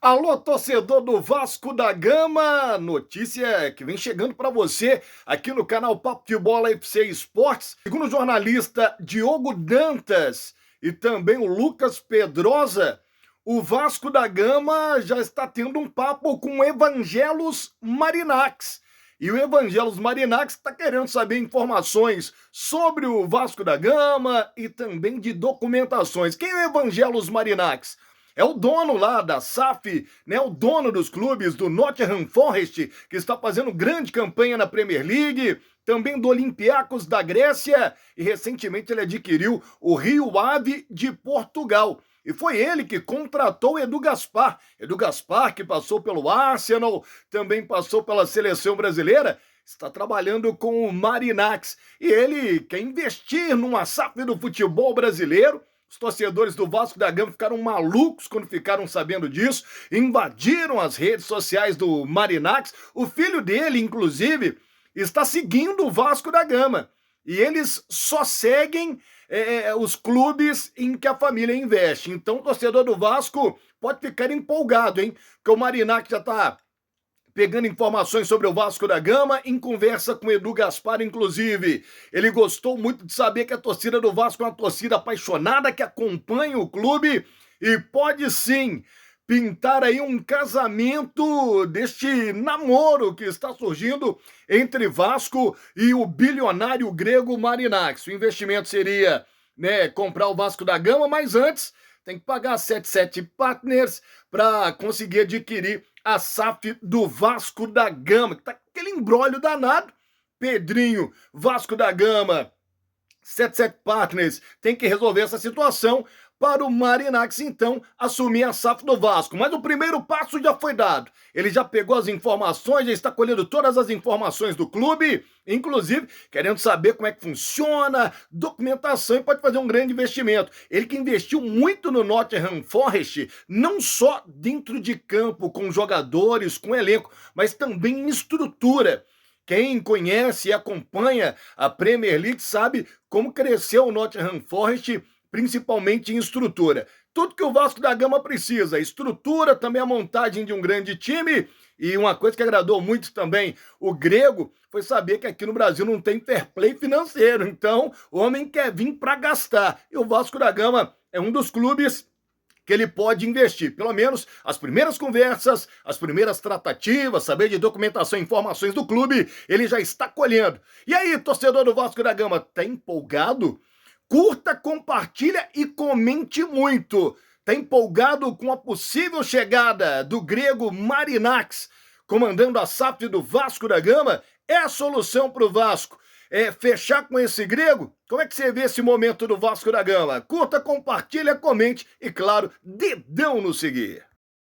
Alô, torcedor do Vasco da Gama! Notícia que vem chegando para você aqui no canal Papo de Bola FC Esportes. Segundo o jornalista Diogo Dantas e também o Lucas Pedrosa, o Vasco da Gama já está tendo um papo com o Evangelos Marinax. E o Evangelos Marinax está querendo saber informações sobre o Vasco da Gama e também de documentações. Quem é o Evangelos Marinax? É o dono lá da SAF, né? O dono dos clubes do Nottingham Forest, que está fazendo grande campanha na Premier League, também do Olympiacos da Grécia, e recentemente ele adquiriu o Rio Ave de Portugal. E foi ele que contratou Edu Gaspar. Edu Gaspar, que passou pelo Arsenal, também passou pela seleção brasileira, está trabalhando com o Marinax. E ele quer investir numa SAF do futebol brasileiro. Os torcedores do Vasco da Gama ficaram malucos quando ficaram sabendo disso, invadiram as redes sociais do Marinax. O filho dele, inclusive, está seguindo o Vasco da Gama. E eles só seguem os clubes em que a família investe. Então, o torcedor do Vasco pode ficar empolgado, hein? Porque o Marinax já está pegando informações sobre o Vasco da Gama, em conversa com o Edu Gaspar, inclusive. Ele gostou muito de saber que a torcida do Vasco é uma torcida apaixonada, que acompanha o clube e pode sim pintar aí um casamento deste namoro que está surgindo entre Vasco e o bilionário grego Marinax. O investimento seria, né, comprar o Vasco da Gama, mas antes tem que pagar 77 Partners para conseguir adquirir a SAF do Vasco da Gama, que tá aquele imbróglio danado. Pedrinho, Vasco da Gama, 77 Partners tem que resolver essa situação para o Marinax, então, assumir a SAF do Vasco. Mas o primeiro passo já foi dado. Ele já pegou as informações, já está colhendo todas as informações do clube, inclusive querendo saber como é que funciona, documentação, e pode fazer um grande investimento. Ele que investiu muito no Nottingham Forest, não só dentro de campo, com jogadores, com elenco, mas também em estrutura. Quem conhece e acompanha a Premier League sabe como cresceu o Nottingham Forest, principalmente em estrutura. Tudo que o Vasco da Gama precisa, estrutura, também a montagem de um grande time. E uma coisa que agradou muito também o grego foi saber que aqui no Brasil não tem fair play financeiro. Então, o homem quer vir para gastar. E o Vasco da Gama é um dos clubes que ele pode investir. Pelo menos as primeiras conversas, as primeiras tratativas, saber de documentação e informações do clube, ele já está colhendo. E aí, torcedor do Vasco da Gama, tá empolgado? Curta, compartilha e comente muito. Tá empolgado com a possível chegada do grego Marinax, comandando a SAF do Vasco da Gama? É a solução para o Vasco. Fechar com esse grego? Como é que você vê esse momento do Vasco da Gama? Curta, compartilha, comente e, claro, dedão no seguir.